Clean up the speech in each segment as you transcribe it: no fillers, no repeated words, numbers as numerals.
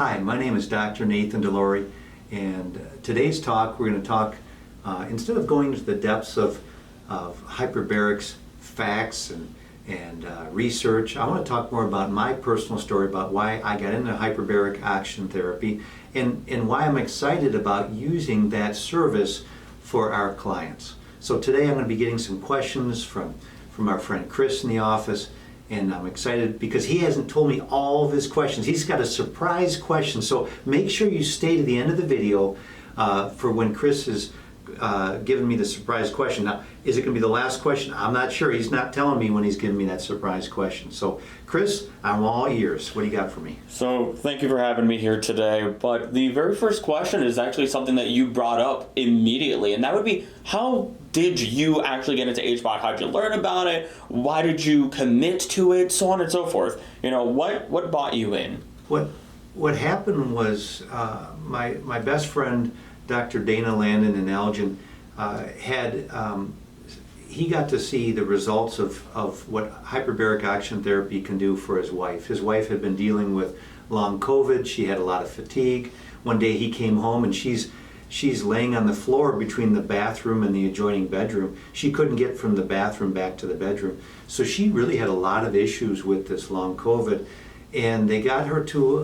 Hi, my name is Dr. Nathan DeLorey, and today's talk we're going to talk, instead of going into the depths of hyperbarics, facts, and research, I want to talk more about my personal story about why I got into hyperbaric oxygen therapy and why I'm excited about using that service for our clients. So today I'm going to be getting some questions from our friend Chris in the office, and I'm excited because he hasn't told me all of his questions. He's got a surprise question, so make sure you stay to the end of the video for when Chris is giving me the surprise question. Now, is it going to be the last question? I'm not sure. He's not telling me when he's giving me that surprise question. So, Chris, I'm all ears. What do you got for me? So, thank you for having me here today. But the very first question is actually something that you brought up immediately, and that would be, how did you actually get into HBOT? How did you learn about it? Why did you commit to it? So on and so forth. You know, what brought you in? What happened was my best friend, Dr. Dana Landon in Elgin, he got to see the results of what hyperbaric oxygen therapy can do for his wife. His wife had been dealing with long COVID. She had a lot of fatigue. One day he came home and she's laying on the floor between the bathroom and the adjoining bedroom. She couldn't get from the bathroom back to the bedroom. So she really had a lot of issues with this long COVID. And they got her to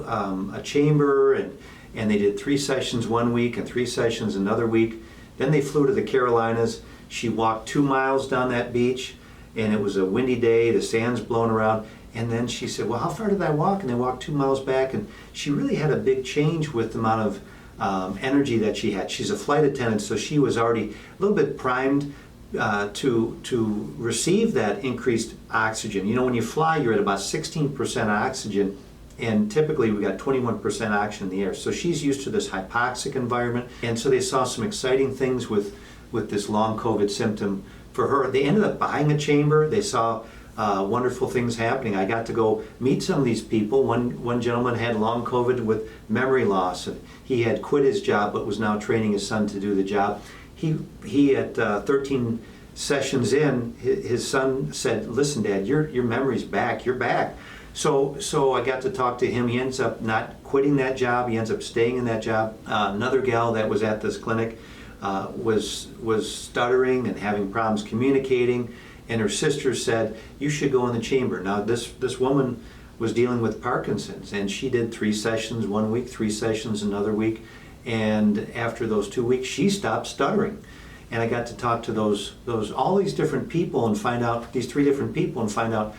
a chamber, and they did 3 sessions one week and 3 sessions another week. Then they flew to the Carolinas. She walked 2 miles down that beach, and it was a windy day, the sand's blowing around. And then she said, well, how far did I walk? And they walked 2 miles back, and she really had a big change with the amount of energy that she had. She's a flight attendant, so she was already a little bit primed to receive that increased oxygen. You know, when you fly, you're at about 16% oxygen, and typically we got 21% oxygen in the air. So she's used to this hypoxic environment, and so they saw some exciting things with this long COVID symptom for her. They ended up buying a chamber. They saw wonderful things happening. I got to go meet some of these people. One gentleman had long COVID with memory loss, and he had quit his job but was now training his son to do the job. He at 13 sessions in, his son said, listen, Dad, your memory's back. You're back. So I got to talk to him. He ends up not quitting that job. He ends up staying in that job. Another gal that was at this clinic was stuttering and having problems communicating, and her sister said, you should go in the chamber. Now this woman was dealing with Parkinson's, and she did 3 sessions one week, 3 sessions another week, and after those 2 weeks she stopped stuttering. And I got to talk to all these different people and find out, these 3 different people, and find out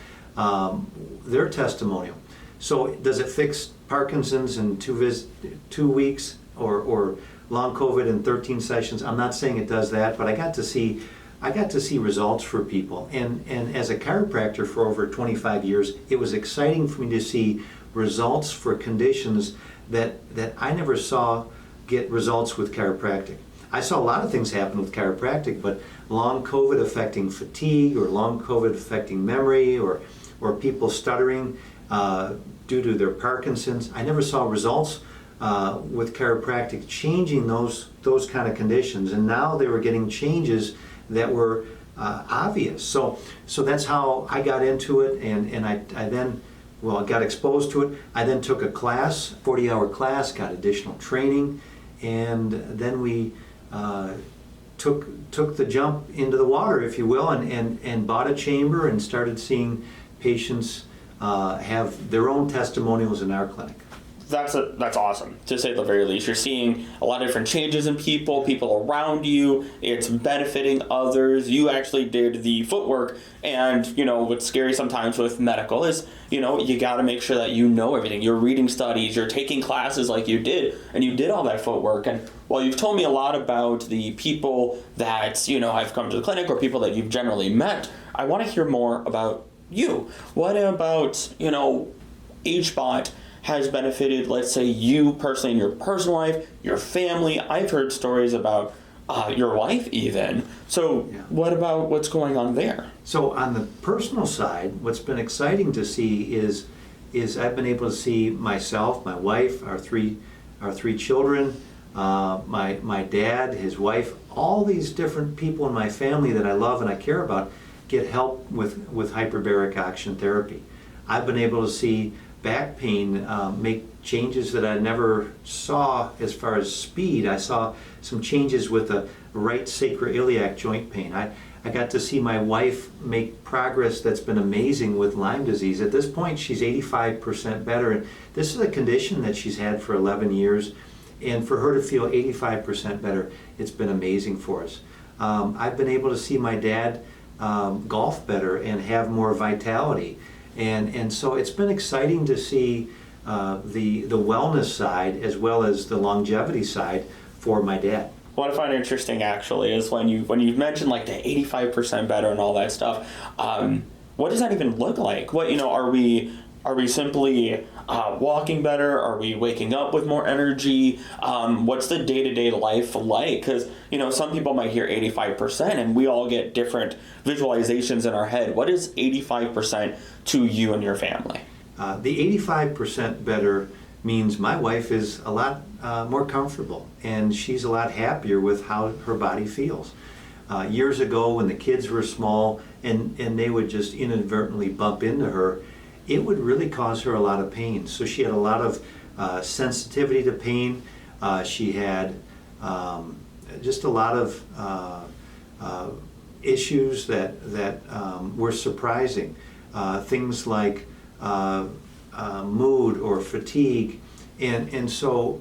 their testimonial. So does it fix Parkinson's in 2 weeks or long COVID in 13 sessions? I'm not saying it does that, but I got to see results for people. And as a chiropractor for over 25 years, it was exciting for me to see results for conditions that I never saw get results with chiropractic. I saw a lot of things happen with chiropractic, but long COVID affecting fatigue, or long COVID affecting memory, or people stuttering due to their Parkinson's, I never saw results with chiropractic changing those kind of conditions. And now they were getting changes that were obvious. So that's how I got into it, and I then, well, I got exposed to it. I then took a class, 40-hour class, got additional training, and then we took the jump into the water, if you will, and bought a chamber and started seeing patients have their own testimonials in our clinic. That's awesome, to say the very least. You're seeing a lot of different changes in people around you. It's benefiting others. You actually did the footwork, and you know what's scary sometimes with medical is, you know, you got to make sure that you know everything. You're reading studies, you're taking classes like you did, and you did all that footwork. And while you've told me a lot about the people that, you know, have come to the clinic or people that you've generally met, I want to hear more about you. What about, you know, HBOT has benefited, let's say, you personally in your personal life, your family? I've heard stories about your wife even. So yeah. What about what's going on there? So on the personal side, what's been exciting to see is I've been able to see myself, my wife, our three children, my dad, his wife, all these different people in my family that I love and I care about get help with hyperbaric oxygen therapy. I've been able to see back pain make changes that I never saw as far as speed. I saw some changes with the right sacroiliac joint pain. I got to see my wife make progress that's been amazing with Lyme disease. At this point, she's 85% better. And this is a condition that she's had for 11 years. And for her to feel 85% better, it's been amazing for us. I've been able to see my dad golf better and have more vitality. And so it's been exciting to see the wellness side as well as the longevity side for my dad. What I find interesting actually is when you mentioned like the 85% better and all that stuff, what does that even look like? What, are we simply walking better? Are we waking up with more energy? What's the day-to-day life like? Because, some people might hear 85% and we all get different visualizations in our head. What is 85% to you and your family? The 85% better means my wife is a lot more comfortable and she's a lot happier with how her body feels. Years ago when the kids were small and they would just inadvertently bump into her, it would really cause her a lot of pain. So she had a lot of sensitivity to pain. She had just a lot of issues that were surprising. Things like mood or fatigue. And so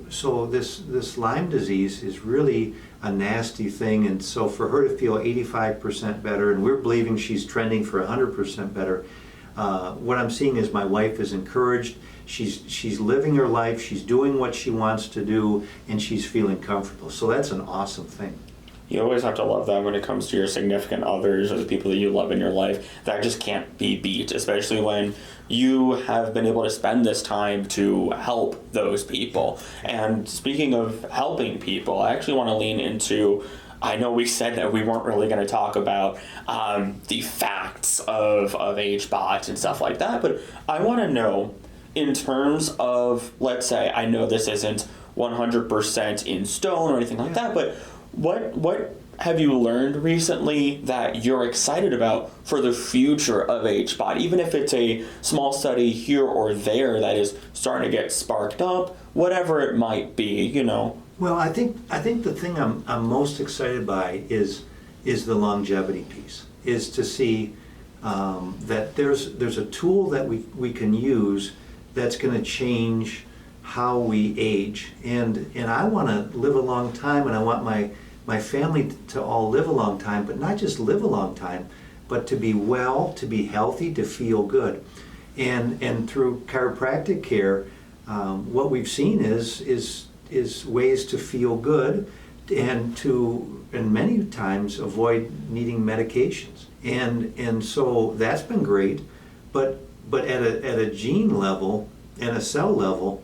this Lyme disease is really a nasty thing. And so for her to feel 85% better, and we're believing she's trending for 100% better, what I'm seeing is my wife is encouraged. She's living her life. She's doing what she wants to do, and she's feeling comfortable. So that's an awesome thing. You always have to love that when it comes to your significant others or the people that you love in your life. That just can't be beat, especially when you have been able to spend this time to help those people. And speaking of helping people, I actually want to lean into, I know we said that we weren't really going to talk about the facts of HBOT and stuff like that, but I want to know, in terms of, let's say, I know this isn't 100% in stone or anything like that, but what have you learned recently that you're excited about for the future of HBOT, even if it's a small study here or there that is starting to get sparked up, whatever it might be, Well, I think the thing I'm most excited by is the longevity piece, is to see that there's a tool that we can use that's going to change how we age. And I want to live a long time, and I want my family to all live a long time, but not just live a long time, but to be well, to be healthy, to feel good. And through chiropractic care, what we've seen is ways to feel good and many times avoid needing medications. And so that's been great, but at a gene level and a cell level,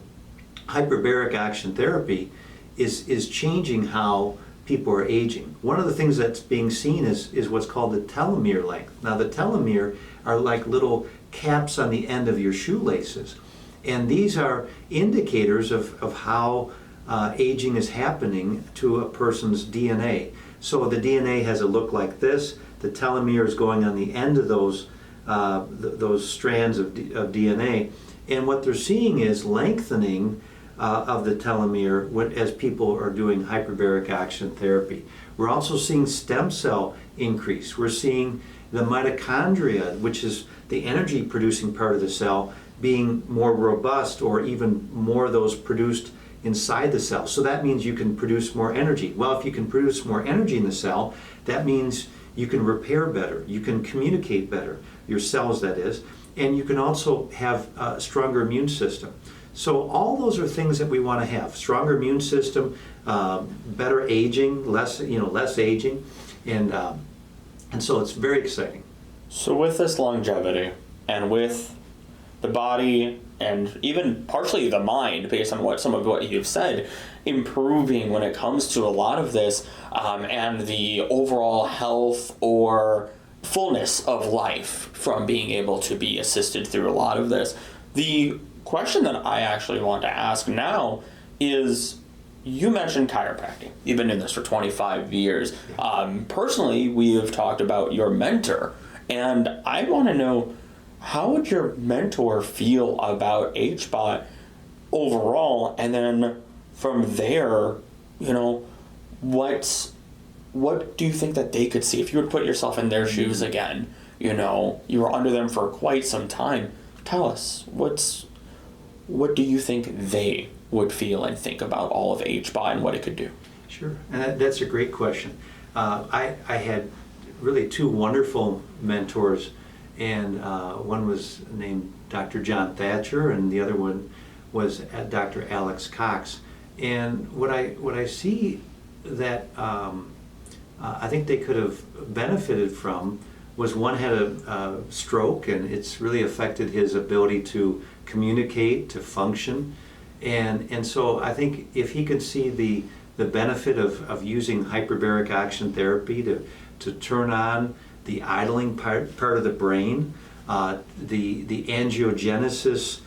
hyperbaric action therapy is changing how people are aging. One of the things that's being seen is what's called the telomere length. Now the telomere are like little caps on the end of your shoelaces, and these are indicators of how aging is happening to a person's DNA. So the DNA has a look like this. The telomere is going on the end of those strands of DNA, and what they're seeing is lengthening of the telomere as people are doing hyperbaric action therapy. We're also seeing stem cell increase. We're seeing the mitochondria, which is the energy producing part of the cell, being more robust, or even more of those produced inside the cell. So that means you can produce more energy. Well, if you can produce more energy in the cell, that means you can repair better, you can communicate better, your cells that is, and you can also have a stronger immune system. So all those are things that we want to have: stronger immune system, better aging, less aging, and so it's very exciting. So with this longevity and with the body and even partially the mind, based on some of what you've said, improving when it comes to a lot of this, and the overall health or fullness of life from being able to be assisted through a lot of this, the question that I actually want to ask now is, you mentioned chiropractic. You've been in this for 25 years. Personally, we have talked about your mentor, and I want to know, how would your mentor feel about HBOT overall? And then from there, what do you think that they could see if you would put yourself in their shoes again? You were under them for quite some time. Tell us, what do you think they would feel and think about all of HBOT and what it could do? Sure, and that's a great question. I had really two wonderful mentors, and one was named Dr. John Thatcher, and the other one was Dr. Alex Cox. And what I see that I think they could have benefited from was one had a stroke, and it's really affected his ability to communicate, to function. And so I think if he could see the benefit of using hyperbaric oxygen therapy to turn on the idling part of the brain, the angiogenesis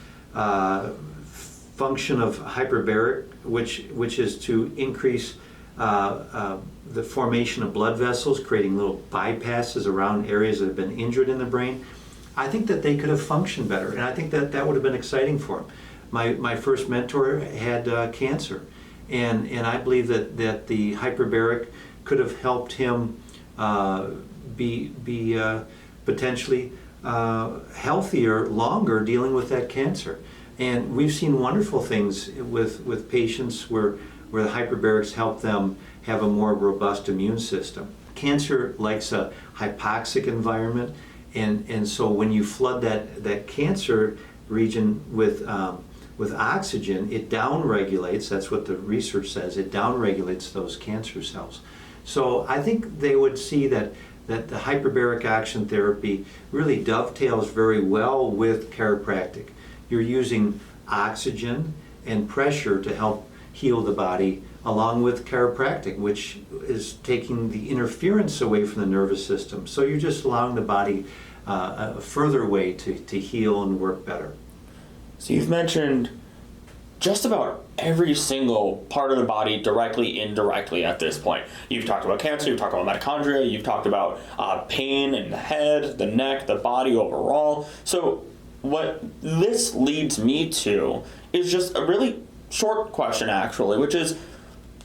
function of hyperbaric, which is to increase the formation of blood vessels, creating little bypasses around areas that have been injured in the brain. I think that they could have functioned better, and I think that would have been exciting for him. My first mentor had cancer, and I believe that the hyperbaric could have helped him be potentially healthier longer dealing with that cancer. And we've seen wonderful things with patients where the hyperbarics help them have a more robust immune system. Cancer likes a hypoxic environment, and so when you flood that cancer region with oxygen, it downregulates. That's what the research says. It downregulates those cancer cells. So I think they would see that the hyperbaric oxygen therapy really dovetails very well with chiropractic. You're using oxygen and pressure to help heal the body, along with chiropractic, which is taking the interference away from the nervous system. So you're just allowing the body a further way to heal and work better. So you've mentioned just about every single part of the body, directly, indirectly at this point. You've talked about cancer, you've talked about mitochondria, you've talked about pain in the head, the neck, the body overall. So what this leads me to is just a really short question, actually, which is,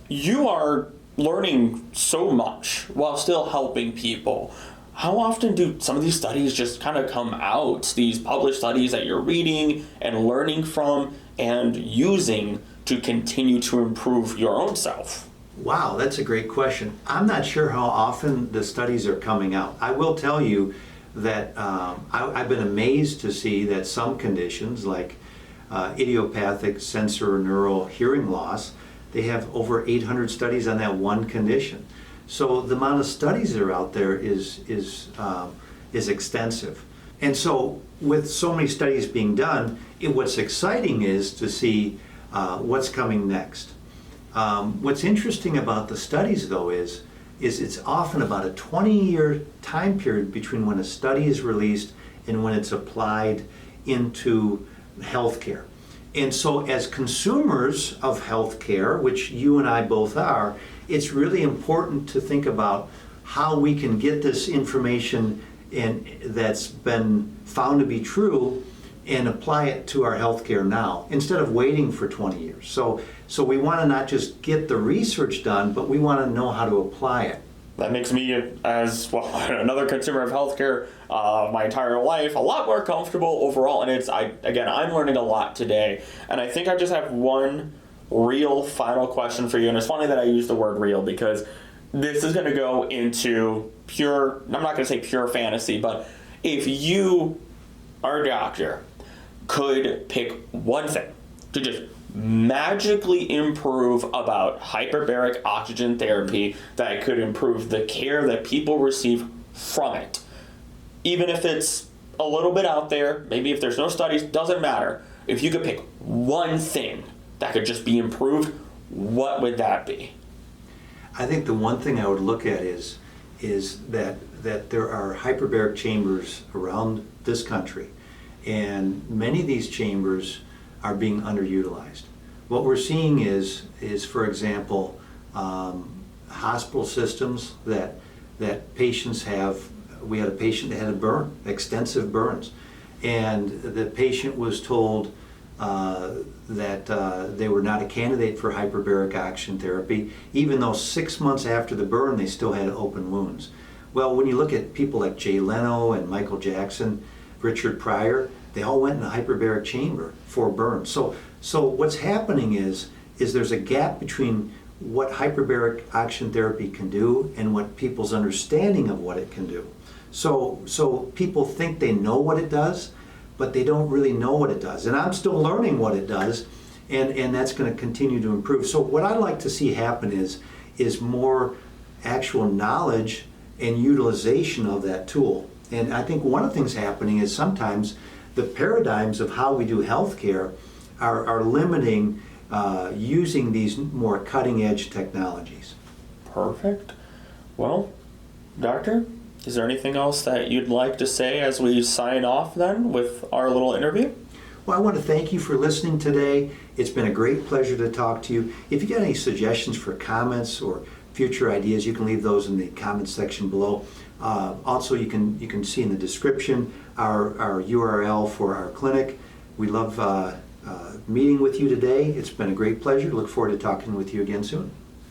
you are learning so much while still helping people. How often do some of these studies just kind of come out, these published studies that you're reading and learning from and using to continue to improve your own self? Wow, that's a great question. I'm not sure how often the studies are coming out. I will tell you that I've been amazed to see that some conditions like idiopathic sensorineural hearing loss, they have over 800 studies on that one condition. So the amount of studies that are out there is extensive. And so with so many studies being done, what's exciting is to see what's coming next. What's interesting about the studies, though, is it's often about a 20-year time period between when a study is released and when it's applied into healthcare. And so as consumers of healthcare, which you and I both are, it's really important to think about how we can get this information that's been found to be true and apply it to our healthcare now, instead of waiting for 20 years. So we want to not just get the research done, but we want to know how to apply it. That makes me, as well, another consumer of healthcare my entire life, a lot more comfortable overall. And I'm learning a lot today. And I think I just have one real final question for you. And it's funny that I use the word real, because this is going to go into pure, I'm not going to say pure fantasy, but if you, our doctor, could pick one thing to just magically improve about hyperbaric oxygen therapy that could improve the care that people receive from it, even if it's a little bit out there, maybe if there's no studies, doesn't matter. If you could pick one thing that could just be improved, what would that be? I think the one thing I would look at is that there are hyperbaric chambers around this country, and many of these chambers are being underutilized. What we're seeing is for example, hospital systems that patients have. We had a patient that had a burn, extensive burns, and the patient was told that they were not a candidate for hyperbaric oxygen therapy, even though 6 months after the burn they still had open wounds. Well, when you look at people like Jay Leno and Michael Jackson, Richard Pryor, they all went in a hyperbaric chamber for burns. So what's happening is there's a gap between what hyperbaric oxygen therapy can do and what people's understanding of what it can do. So people think they know what it does, but they don't really know what it does. And I'm still learning what it does, and that's going to continue to improve. So what I'd like to see happen is more actual knowledge and utilization of that tool. And I think one of the things happening is sometimes the paradigms of how we do healthcare are limiting using these more cutting edge technologies. Perfect. Well, Doctor, is there anything else that you'd like to say as we sign off then with our little interview? Well, I want to thank you for listening today. It's been a great pleasure to talk to you. If you got any suggestions for comments or future ideas, you can leave those in the comments section below. Also, you can see in the description our URL for our clinic. We love meeting with you today. It's been a great pleasure. Look forward to talking with you again soon.